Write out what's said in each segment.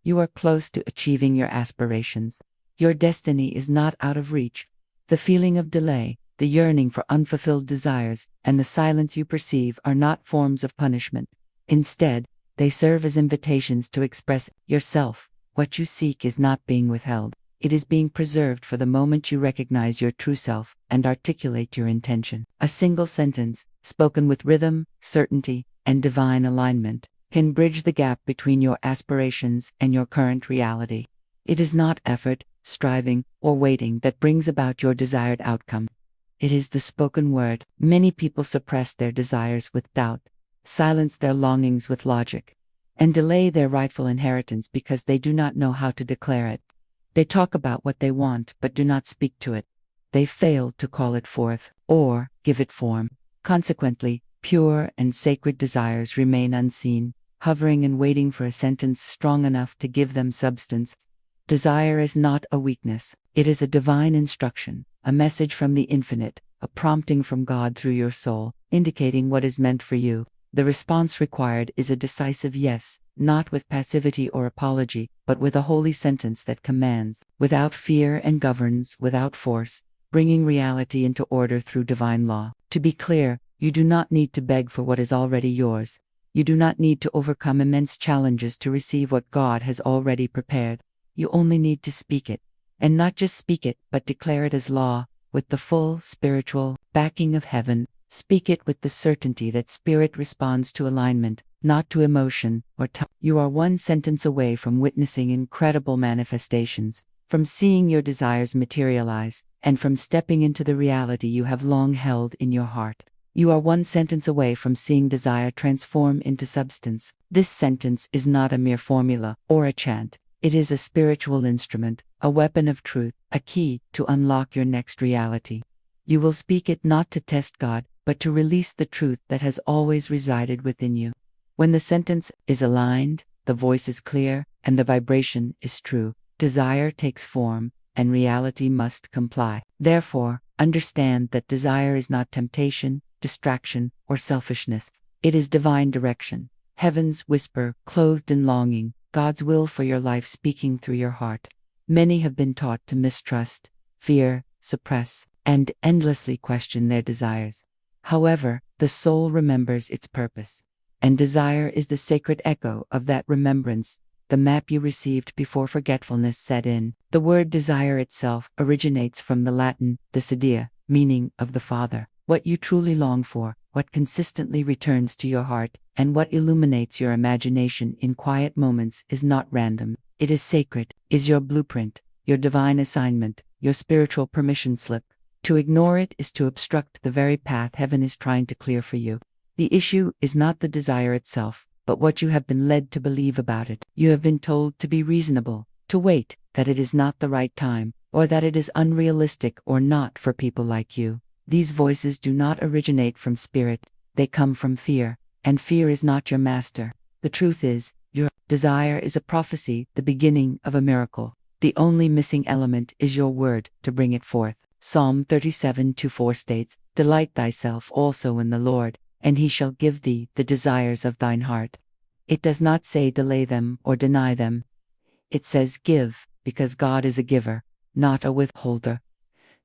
You are close to achieving your aspirations. Your destiny is not out of reach. The feeling of delay, the yearning for unfulfilled desires, and the silence you perceive are not forms of punishment. Instead, they serve as invitations to express yourself. What you seek is not being withheld. It is being preserved for the moment you recognize your true self and articulate your intention. A single sentence, spoken with rhythm, certainty, and divine alignment, can bridge the gap between your aspirations and your current reality. It is not effort, striving, or waiting that brings about your desired outcome. It is the spoken word. Many people suppress their desires with doubt, silence their longings with logic, and delay their rightful inheritance because they do not know how to declare it. They talk about what they want but do not speak to it. They fail to call it forth or give it form. Consequently, pure and sacred desires remain unseen, hovering and waiting for a sentence strong enough to give them substance. Desire is not a weakness. It is a divine instruction, a message from the infinite, a prompting from God through your soul, indicating what is meant for you. The response required is a decisive yes, not with passivity or apology, but with a holy sentence that commands, without fear, and governs without force, bringing reality into order through divine law. To be clear, you do not need to beg for what is already yours. You do not need to overcome immense challenges to receive what God has already prepared. You only need to speak it. And not just speak it, but declare it as law, with the full spiritual backing of heaven. Speak it with the certainty that spirit responds to alignment, not to emotion or time. You are one sentence away from witnessing incredible manifestations, from seeing your desires materialize, and from stepping into the reality you have long held in your heart. You are one sentence away from seeing desire transform into substance. This sentence is not a mere formula or a chant. It is a spiritual instrument, a weapon of truth, a key to unlock your next reality. You will speak it not to test God, but to release the truth that has always resided within you. When the sentence is aligned, the voice is clear, and the vibration is true, desire takes form, and reality must comply. Therefore, understand that desire is not temptation, distraction, or selfishness. It is divine direction, heaven's whisper, clothed in longing, God's will for your life speaking through your heart. Many have been taught to mistrust, fear, suppress, and endlessly question their desires. However, the soul remembers its purpose, and desire is the sacred echo of that remembrance, the map you received before forgetfulness set in. The word desire itself originates from the Latin desidia, meaning of the Father. What you truly long for, what consistently returns to your heart, and what illuminates your imagination in quiet moments is not random. It is sacred, is your blueprint, your divine assignment, your spiritual permission slip. To ignore it is to obstruct the very path heaven is trying to clear for you. The issue is not the desire itself, but what you have been led to believe about it. You have been told to be reasonable, to wait, that it is not the right time, or that it is unrealistic or not for people like you. These voices do not originate from spirit, they come from fear, and fear is not your master. The truth is, your desire is a prophecy, the beginning of a miracle. The only missing element is your word to bring it forth. Psalm 37:4 states, "Delight thyself also in the Lord, and he shall give thee the desires of thine heart." It does not say delay them or deny them. It says give, because God is a giver, not a withholder.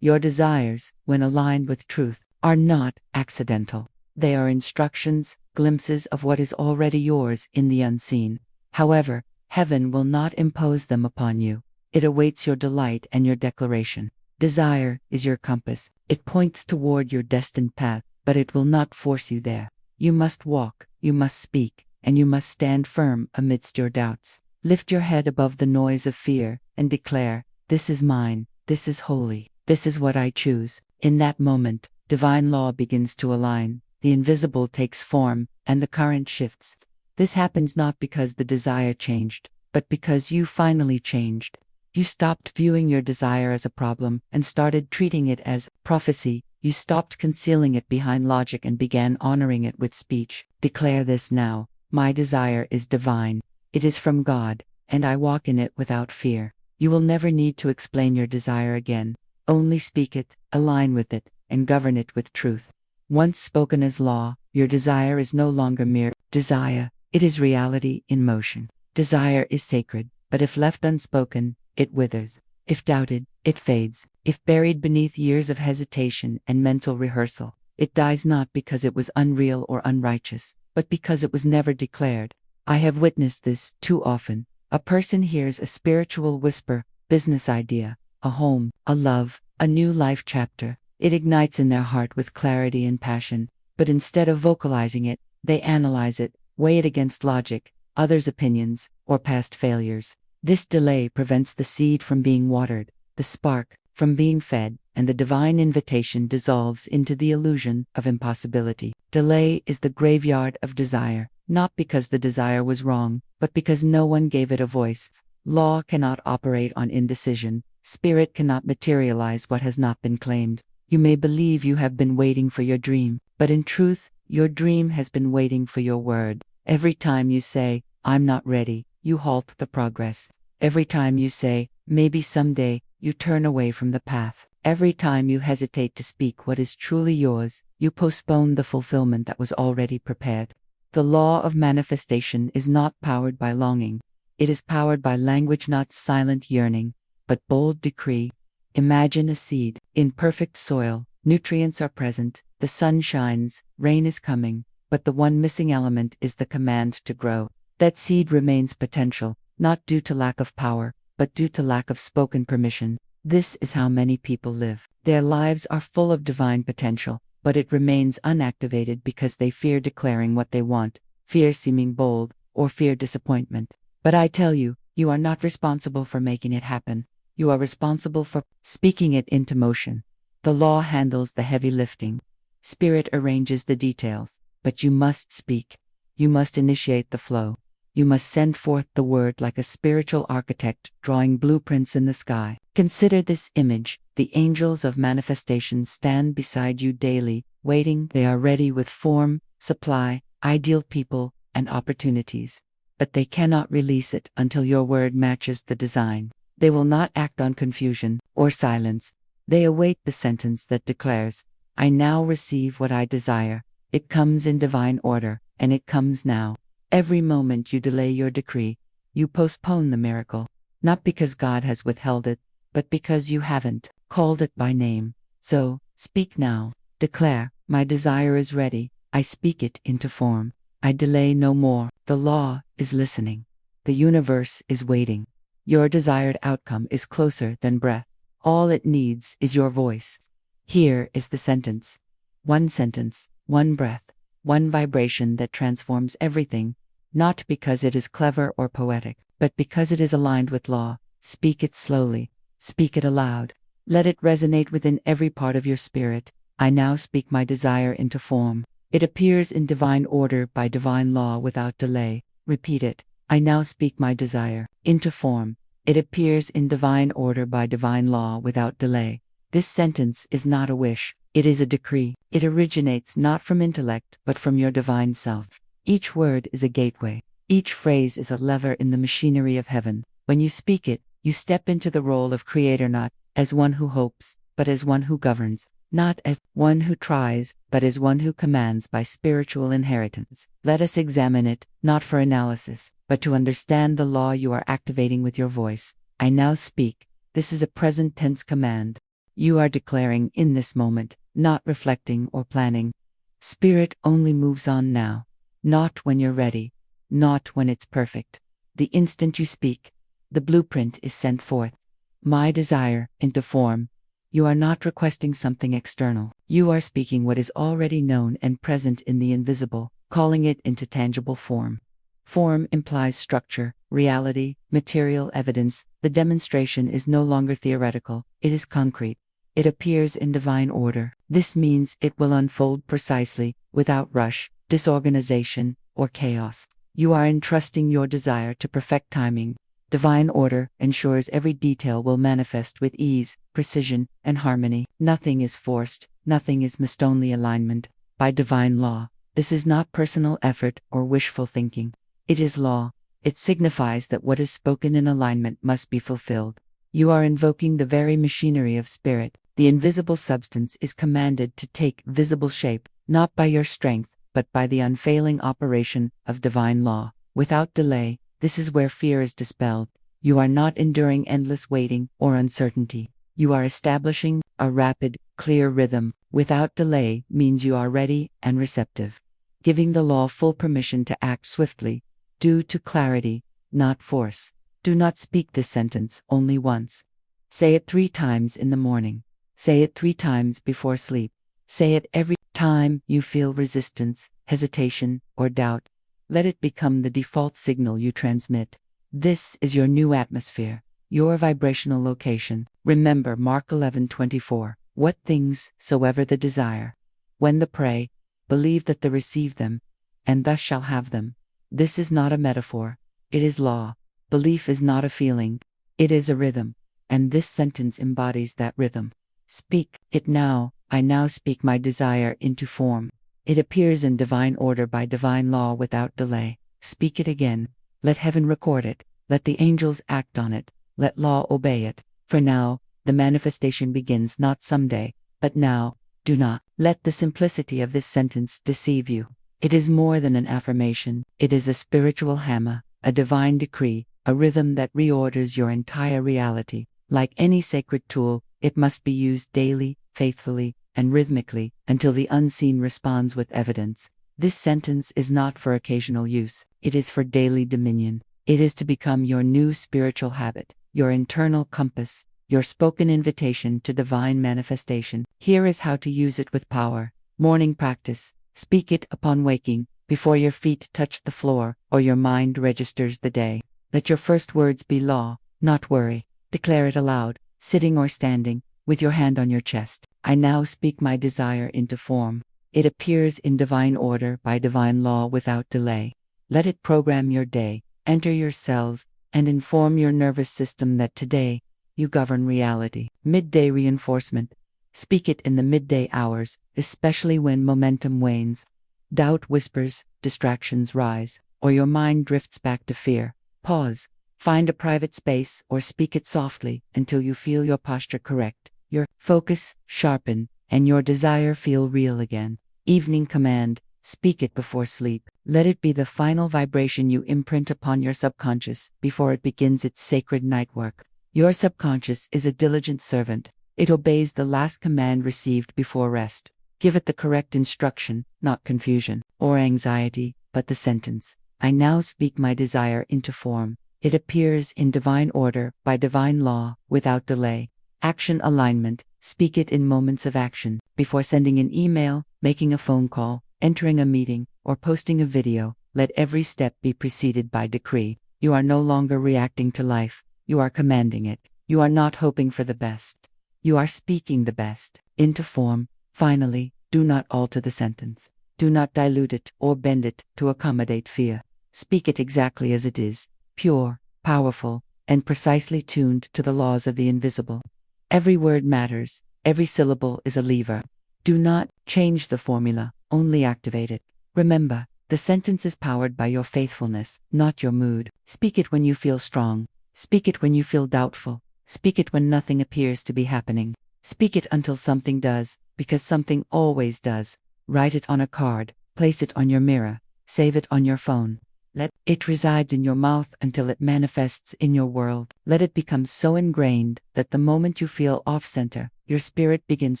Your desires, when aligned with truth, are not accidental. They are instructions, glimpses of what is already yours in the unseen. However, heaven will not impose them upon you. It awaits your delight and your declaration. Desire is your compass. It points toward your destined path, but it will not force you there. You must walk, you must speak, and you must stand firm amidst your doubts. Lift your head above the noise of fear and declare, "This is mine, this is holy, this is what I choose." In that moment, divine law begins to align, the invisible takes form, and the current shifts. This happens not because the desire changed, but because you finally changed. You stopped viewing your desire as a problem and started treating it as prophecy. You stopped concealing it behind logic and began honoring it with speech. Declare this now: my desire is divine. It is from God, and I walk in it without fear. You will never need to explain your desire again. Only speak it, align with it, and govern it with truth. Once spoken as law, your desire is no longer mere desire. It is reality in motion. Desire is sacred, but if left unspoken, it withers. If doubted, it fades. If buried beneath years of hesitation and mental rehearsal, it dies not because it was unreal or unrighteous, but because it was never declared. I have witnessed this too often. A person hears a spiritual whisper, business idea, a home, a love, a new life chapter. It ignites in their heart with clarity and passion, but instead of vocalizing it, they analyze it, weigh it against logic, others' opinions, or past failures. This delay prevents the seed from being watered, the spark from being fed, and the divine invitation dissolves into the illusion of impossibility. Delay is the graveyard of desire, not because the desire was wrong, but because no one gave it a voice. Law cannot operate on indecision. Spirit cannot materialize what has not been claimed. You may believe you have been waiting for your dream, but in truth, your dream has been waiting for your word. Every time you say, "I'm not ready," you halt the progress. Every time you say, "Maybe someday," you turn away from the path. Every time you hesitate to speak what is truly yours, you postpone the fulfillment that was already prepared. The law of manifestation is not powered by longing. It is powered by language, not silent yearning, but bold decree. Imagine a seed in perfect soil. Nutrients are present, the sun shines, rain is coming, but the one missing element is the command to grow. That seed remains potential, not due to lack of power, but due to lack of spoken permission. This is how many people live. Their lives are full of divine potential, but it remains unactivated because they fear declaring what they want, fear seeming bold, or fear disappointment. But I tell you, you are not responsible for making it happen. You are responsible for speaking it into motion. The law handles the heavy lifting. Spirit arranges the details, but you must speak. You must initiate the flow. You must send forth the word like a spiritual architect drawing blueprints in the sky. Consider this image. The angels of manifestation stand beside you daily, waiting. They are ready with form, supply, ideal people, and opportunities. But they cannot release it until your word matches the design. They will not act on confusion or silence. They await the sentence that declares, "I now receive what I desire." It comes in divine order, and it comes now. Every moment you delay your decree, you postpone the miracle, not because God has withheld it, but because you haven't called it by name. So, speak now. Declare, "My desire is ready." I speak it into form. I delay no more. The law is listening. The universe is waiting. Your desired outcome is closer than breath. All it needs is your voice. Here is the sentence. One sentence, one breath, one vibration that transforms everything, not because it is clever or poetic, but because it is aligned with law. Speak it slowly. Speak it aloud. Let it resonate within every part of your spirit. I now speak my desire into form. It appears in divine order by divine law without delay. Repeat it. I now speak my desire into form. It appears in divine order by divine law without delay. This sentence is not a wish. It is a decree. It originates not from intellect, but from your divine self. Each word is a gateway. Each phrase is a lever in the machinery of heaven. When you speak it, you step into the role of creator, not as one who hopes, but as one who governs. Not as one who tries, but as one who commands by spiritual inheritance. Let us examine it, not for analysis, but to understand the law you are activating with your voice. I now speak. This is a present tense command. You are declaring in this moment, not reflecting or planning. Spirit only moves on now. Not when you're ready. Not when it's perfect. The instant you speak, the blueprint is sent forth. My desire into form. You are not requesting something external. You are speaking what is already known and present in the invisible, calling it into tangible form. Form implies structure, reality, material evidence. The demonstration is no longer theoretical, it is concrete. It appears in divine order. This means it will unfold precisely, without rush, disorganization, or chaos. You are entrusting your desire to perfect timing. Divine order ensures every detail will manifest with ease, precision, and harmony. Nothing is forced, nothing is missed, only alignment. By divine law, this is not personal effort or wishful thinking. It is law. It signifies that what is spoken in alignment must be fulfilled. You are invoking the very machinery of spirit. The invisible substance is commanded to take visible shape, not by your strength, but by the unfailing operation of divine law. Without delay, this is where fear is dispelled. You are not enduring endless waiting or uncertainty. You are establishing a rapid, clear rhythm. Without delay means you are ready and receptive, giving the law full permission to act swiftly, due to clarity, not force. Do not speak this sentence only once. Say it 3 times in the morning. Say it 3 times before sleep. Say it every time you feel resistance, hesitation, or doubt. Let it become the default signal you transmit. This is your new atmosphere, your vibrational location. Remember Mark 11:24. What things soever the desire, when the pray, believe that they receive them, and thus shall have them. This is not a metaphor. It is law. Belief is not a feeling. It is a rhythm. And this sentence embodies that rhythm. Speak it now. I now speak my desire into form. It appears in divine order by divine law without delay. Speak it again. Let heaven record it. Let the angels act on it. Let law obey it. For now, the manifestation begins not someday, but now. Do not let the simplicity of this sentence deceive you. It is more than an affirmation. It is a spiritual hammer, a divine decree, a rhythm that reorders your entire reality. Like any sacred tool, it must be used daily, faithfully, and rhythmically, until the unseen responds with evidence. This sentence is not for occasional use. It is for daily dominion. It is to become your new spiritual habit, your internal compass, your spoken invitation to divine manifestation. Here is how to use it with power. Morning practice. Speak it upon waking, before your feet touch the floor, or your mind registers the day. Let your first words be law, not worry. Declare it aloud, sitting or standing, with your hand on your chest. I now speak my desire into form. It appears in divine order by divine law without delay. Let it program your day, enter your cells, and inform your nervous system that today, you govern reality. Midday reinforcement. Speak it in the midday hours, especially when momentum wanes. Doubt whispers, distractions rise, or your mind drifts back to fear. Pause. Find a private space or speak it softly until you feel your posture correct, your focus sharpen, and your desire feel real again. Evening command. Speak it before sleep. Let it be the final vibration you imprint upon your subconscious before it begins its sacred night work. Your subconscious is a diligent servant. It obeys the last command received before rest. Give it the correct instruction, not confusion or anxiety, but the sentence. I now speak my desire into form. It appears in divine order by divine law without delay. Action alignment. Speak it in moments of action, before sending an email, making a phone call, entering a meeting, or posting a video. Let every step be preceded by decree. You are no longer reacting to life. You are commanding it. You are not hoping for the best. You are speaking the best into form. Finally, do not alter the sentence. Do not dilute it or bend it to accommodate fear. Speak it exactly as it is, pure, powerful, and precisely tuned to the laws of the invisible. Every word matters. Every syllable is a lever. Do not change the formula, only activate it. Remember, the sentence is powered by your faithfulness, not your mood. Speak it when you feel strong. Speak it when you feel doubtful. Speak it when nothing appears to be happening. Speak it until something does, because something always does. Write it on a card, place it on your mirror, save it on your phone. Let it reside in your mouth until it manifests in your world. Let it become so ingrained that the moment you feel off-center, your spirit begins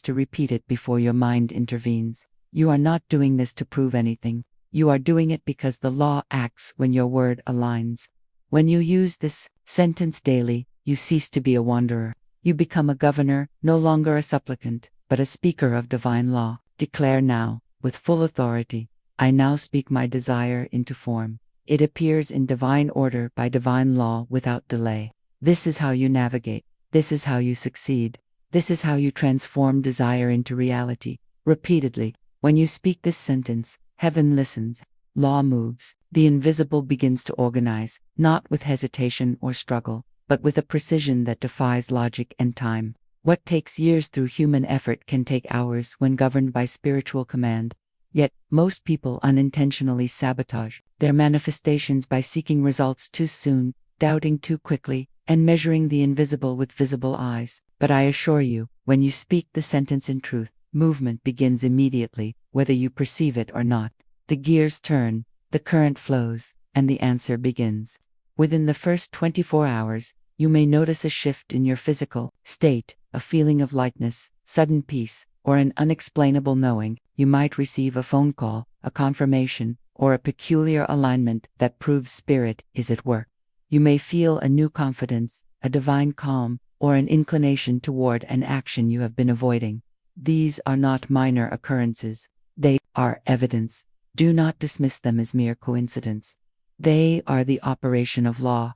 to repeat it before your mind intervenes. You are not doing this to prove anything. You are doing it because the law acts when your word aligns. When you use this sentence daily, you cease to be a wanderer. You become a governor, no longer a supplicant, but a speaker of divine law. Declare now, with full authority, I now speak my desire into form. It appears in divine order by divine law without delay. This is how you navigate. This is how you succeed. This is how you transform desire into reality. Repeatedly, when you speak this sentence, heaven listens, law moves, the invisible begins to organize, not with hesitation or struggle, but with a precision that defies logic and time. What takes years through human effort can take hours when governed by spiritual command. Yet, most people unintentionally sabotage their manifestations by seeking results too soon, doubting too quickly, and measuring the invisible with visible eyes. But I assure you, when you speak the sentence in truth, movement begins immediately, whether you perceive it or not. The gears turn, the current flows, and the answer begins. Within the first 24 hours, you may notice a shift in your physical state, a feeling of lightness, sudden peace, or an unexplainable knowing. You might receive a phone call, a confirmation, or a peculiar alignment that proves spirit is at work. You may feel a new confidence, a divine calm, or an inclination toward an action you have been avoiding. These are not minor occurrences. They are evidence. Do not dismiss them as mere coincidence. They are the operation of law.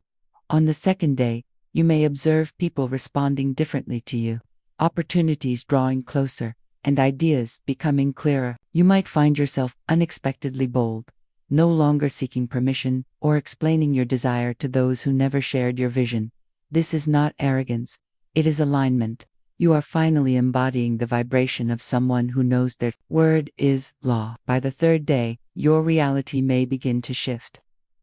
On the second day, you may observe people responding differently to you, opportunities drawing closer, and ideas becoming clearer. You might find yourself unexpectedly bold, no longer seeking permission or explaining your desire to those who never shared your vision. This is not arrogance. It is alignment. You are finally embodying the vibration of someone who knows their word is law. By the third day, your reality may begin to shift.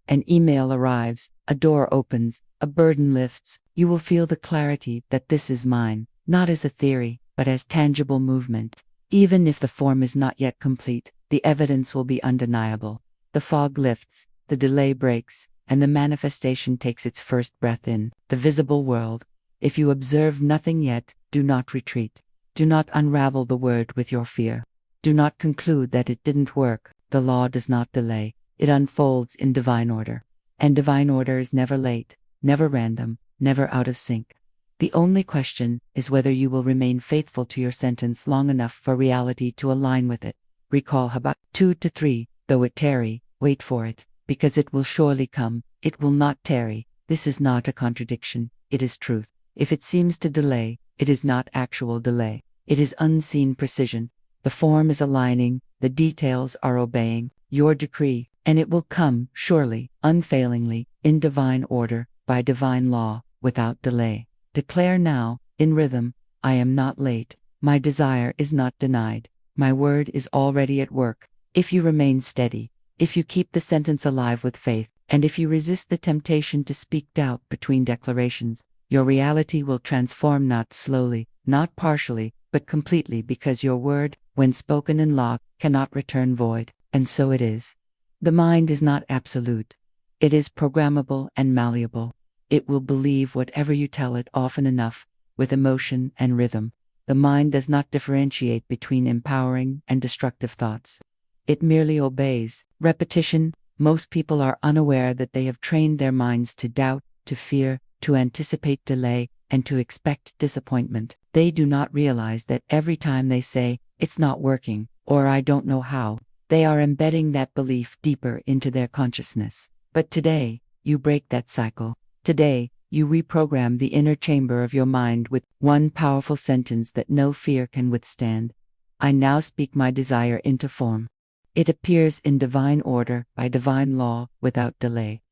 An email arrives, a door opens, a burden lifts. You will feel the clarity that this is mine, not as a theory, but as tangible movement. Even if the form is not yet complete, the evidence will be undeniable. The fog lifts, the delay breaks, and the manifestation takes its first breath in the visible world. If you observe nothing yet, do not retreat. Do not unravel the word with your fear. Do not conclude that it didn't work. The law does not delay. It unfolds in divine order. And divine order is never late, never random, never out of sync. The only question is whether you will remain faithful to your sentence long enough for reality to align with it. Recall Habakkuk 2-3, though it tarry, wait for it, because it will surely come, it will not tarry. This is not a contradiction, it is truth. If it seems to delay, it is not actual delay. It is unseen precision. The form is aligning, the details are obeying your decree, and it will come, surely, unfailingly, in divine order, by divine law, without delay. Declare now, in rhythm, I am not late, my desire is not denied, my word is already at work. If you remain steady, if you keep the sentence alive with faith, and if you resist the temptation to speak doubt between declarations, your reality will transform not slowly, not partially, but completely, because your word, when spoken in law, cannot return void, and so it is. The mind is not absolute. It is programmable and malleable. It will believe whatever you tell it often enough, with emotion and rhythm. The mind does not differentiate between empowering and destructive thoughts. It merely obeys. Repetition. Most people are unaware that they have trained their minds to doubt, to fear, to anticipate delay, and to expect disappointment. They do not realize that every time they say, "It's not working," or "I don't know how," they are embedding that belief deeper into their consciousness. But today, you break that cycle. Today, you reprogram the inner chamber of your mind with one powerful sentence that no fear can withstand. I now speak my desire into form. It appears in divine order, by divine law, without delay.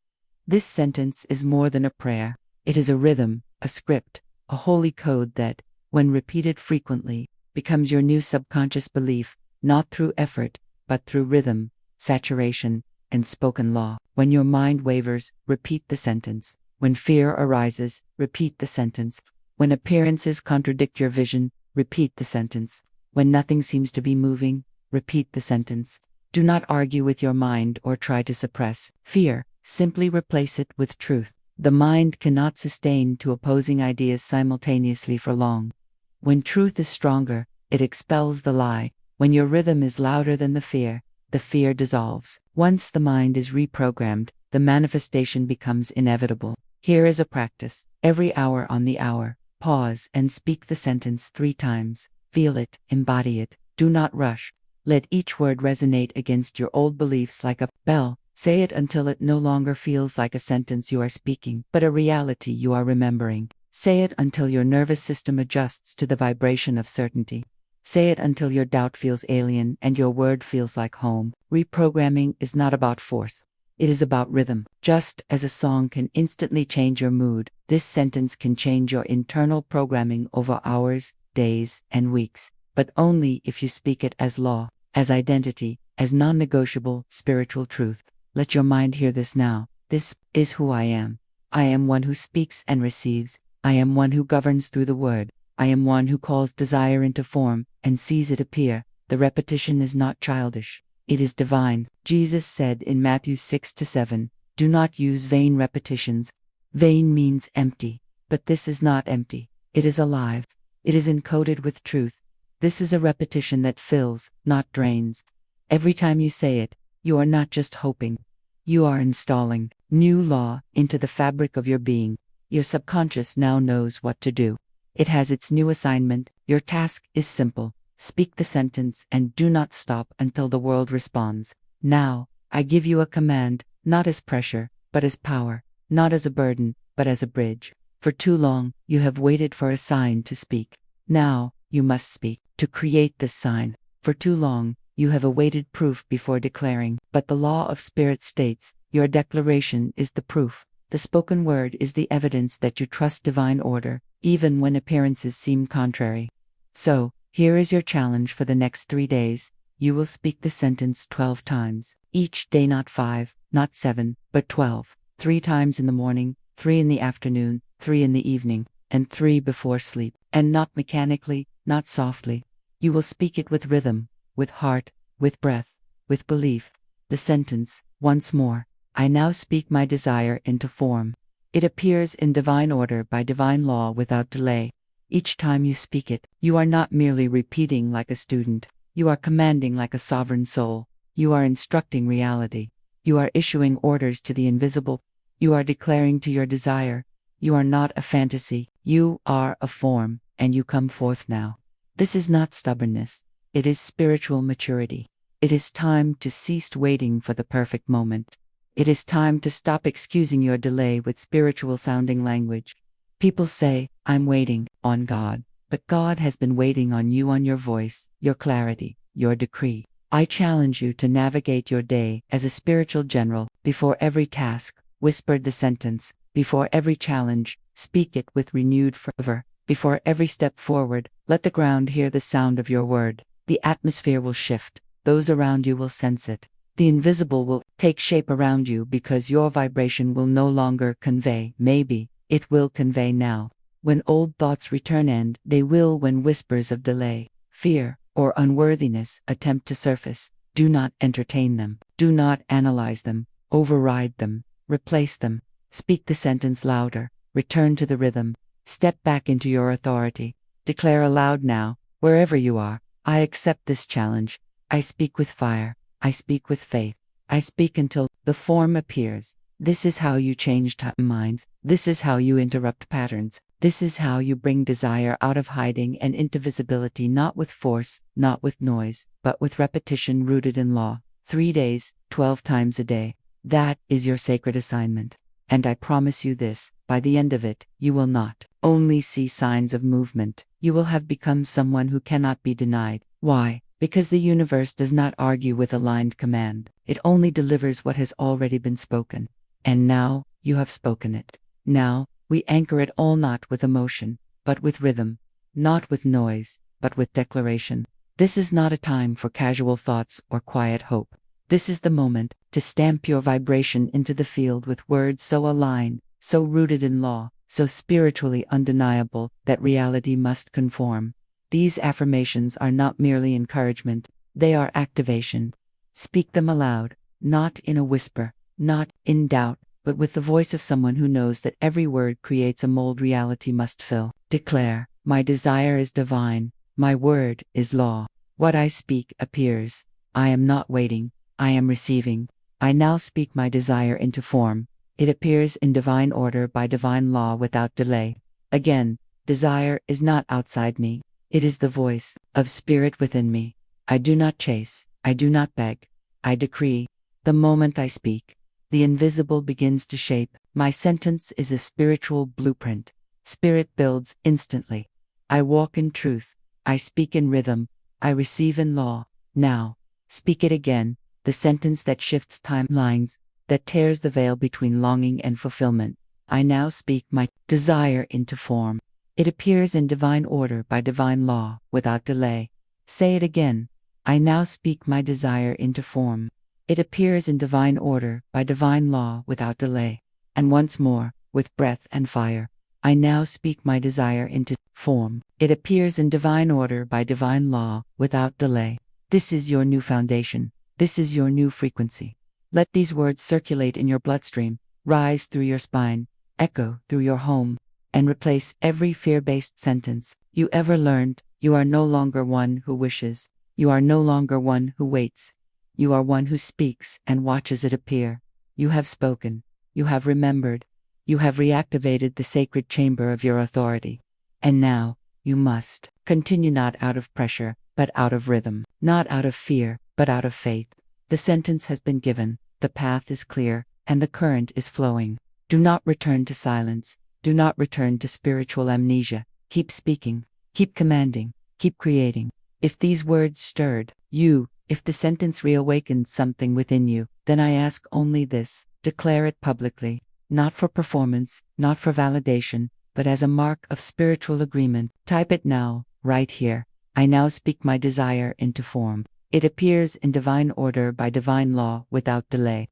This sentence is more than a prayer. It is a rhythm, a script, a holy code that, when repeated frequently, becomes your new subconscious belief, not through effort, but through rhythm, saturation, and spoken law. When your mind wavers, repeat the sentence. When fear arises, repeat the sentence. When appearances contradict your vision, repeat the sentence. When nothing seems to be moving, repeat the sentence. Do not argue with your mind or try to suppress fear. Simply replace it with truth. The mind cannot sustain two opposing ideas simultaneously for long. When truth is stronger, it expels the lie. When your rhythm is louder than the fear dissolves. Once the mind is reprogrammed, the manifestation becomes inevitable. Here is a practice. Every hour on the hour, pause and speak the sentence 3 times. Feel it, embody it. Do not rush. Let each word resonate against your old beliefs like a bell. Say it until it no longer feels like a sentence you are speaking, but a reality you are remembering. Say it until your nervous system adjusts to the vibration of certainty. Say it until your doubt feels alien and your word feels like home. Reprogramming is not about force. It is about rhythm. Just as a song can instantly change your mood, this sentence can change your internal programming over hours, days, and weeks, but only if you speak it as law, as identity, as non-negotiable spiritual truth. Let your mind hear this now. This is who I am. I am one who speaks and receives. I am one who governs through the word. I am one who calls desire into form and sees it appear. The repetition is not childish. It is divine. Jesus said in Matthew 6-7, Do not use vain repetitions. Vain means empty, but this is not empty. It is alive. It is encoded with truth. This is a repetition that fills, not drains. Every time you say it, you are not just hoping. You are installing new law into the fabric of your being. Your subconscious now knows what to do. It has its new assignment. Your task is simple. Speak the sentence and do not stop until the world responds. Now, I give you a command, not as pressure, but as power, not as a burden, but as a bridge. For too long, you have waited for a sign to speak. Now, you must speak to create this sign. For too long, you have awaited proof before declaring, but the law of spirit states, your declaration is the proof. The spoken word is the evidence that you trust divine order, even when appearances seem contrary. So, here is your challenge for the next 3 days. You will speak the sentence 12 times. Each day, not 5, not 7, but 12. 3 times in the morning, 3 in the afternoon, 3 in the evening, and 3 before sleep. And not mechanically, not softly. You will speak it with rhythm, with heart, with breath, with belief. The sentence, once more, I now speak my desire into form. It appears in divine order by divine law without delay. Each time you speak it, you are not merely repeating like a student. You are commanding like a sovereign soul. You are instructing reality. You are issuing orders to the invisible. You are declaring to your desire. You are not a fantasy. You are a form, and you come forth now. This is not stubbornness. It is spiritual maturity. It is time to cease waiting for the perfect moment. It is time to stop excusing your delay with spiritual-sounding language. People say, I'm waiting on God, but God has been waiting on you, on your voice, your clarity, your decree. I challenge you to navigate your day as a spiritual general. Before every task, whisper the sentence. Before every challenge, speak it with renewed fervor. Before every step forward, let the ground hear the sound of your word. The atmosphere will shift. Those around you will sense it. The invisible will take shape around you because your vibration will no longer convey maybe, it will convey now. When old thoughts return, and they will when whispers of delay, fear, or unworthiness attempt to surface, do not entertain them. Do not analyze them, override them, replace them. Speak the sentence louder, return to the rhythm, step back into your authority. Declare aloud now, wherever you are, I accept this challenge. I speak with fire. I speak with faith. I speak until the form appears. This is how you change minds. This is how you interrupt patterns. This is how you bring desire out of hiding and into visibility, not with force, not with noise, but with repetition rooted in law. 3 days, 12 times a day. That is your sacred assignment. And I promise you this, by the end of it, you will not only see signs of movement, you will have become someone who cannot be denied. Why? Because the universe does not argue with aligned command. It only delivers what has already been spoken. And now, you have spoken it. Now, we anchor it all not with emotion, but with rhythm. Not with noise, but with declaration. This is not a time for casual thoughts or quiet hope. This is the moment to stamp your vibration into the field with words so aligned, so rooted in law, so spiritually undeniable that reality must conform. These affirmations are not merely encouragement, they are activation. Speak them aloud, not in a whisper, not in doubt, but with the voice of someone who knows that every word creates a mold reality must fill. Declare, my desire is divine, my word is law. What I speak appears. I am not waiting, I am receiving. I now speak my desire into form. It appears in divine order by divine law without delay. Again, desire is not outside me. It is the voice of spirit within me. I do not chase, I do not beg. I decree. The moment I speak, the invisible begins to shape. My sentence is a spiritual blueprint. Spirit builds instantly. I walk in truth. I speak in rhythm. I receive in law. Now, speak it again, the sentence that shifts timelines, that tears the veil between longing and fulfillment. I now speak my desire into form. It appears in divine order by divine law, without delay. Say it again. I now speak my desire into form. It appears in divine order by divine law without delay. And once more, with breath and fire, I now speak my desire into form. It appears in divine order by divine law without delay. This is your new foundation. This is your new frequency. Let these words circulate in your bloodstream, rise through your spine, echo through your home, and replace every fear-based sentence you ever learned. You are no longer one who wishes. You are no longer one who waits. You are one who speaks and watches it appear. You have spoken. You have remembered. You have reactivated the sacred chamber of your authority. And now, you must continue, not out of pressure, but out of rhythm, not out of fear, but out of faith. The sentence has been given, the path is clear, and the current is flowing. Do not return to silence. Do not return to spiritual amnesia. Keep speaking, keep commanding, keep creating. If these words stirred you, if the sentence reawakened something within you, then I ask only this: declare it publicly, not for performance, not for validation, but as a mark of spiritual agreement. Type it now, right here. I now speak my desire into form. It appears in divine order by divine law without delay.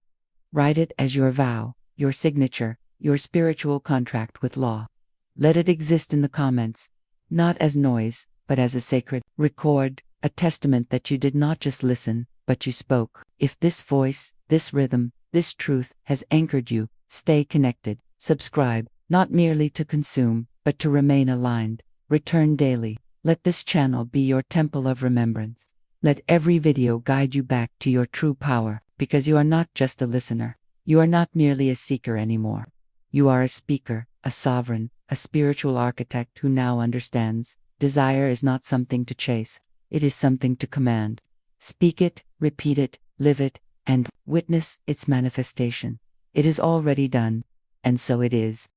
Write it as your vow, your signature, your spiritual contract with law. Let it exist in the comments, not as noise, but as a sacred record, a testament that you did not just listen, but you spoke. If this voice, this rhythm, this truth has anchored you, stay connected. Subscribe, not merely to consume, but to remain aligned. Return daily. Let this channel be your temple of remembrance. Let every video guide you back to your true power, because you are not just a listener. You are not merely a seeker anymore. You are a speaker, a sovereign, a spiritual architect who now understands. Desire is not something to chase. It is something to command. Speak it, repeat it, live it, and witness its manifestation. It is already done, and so it is.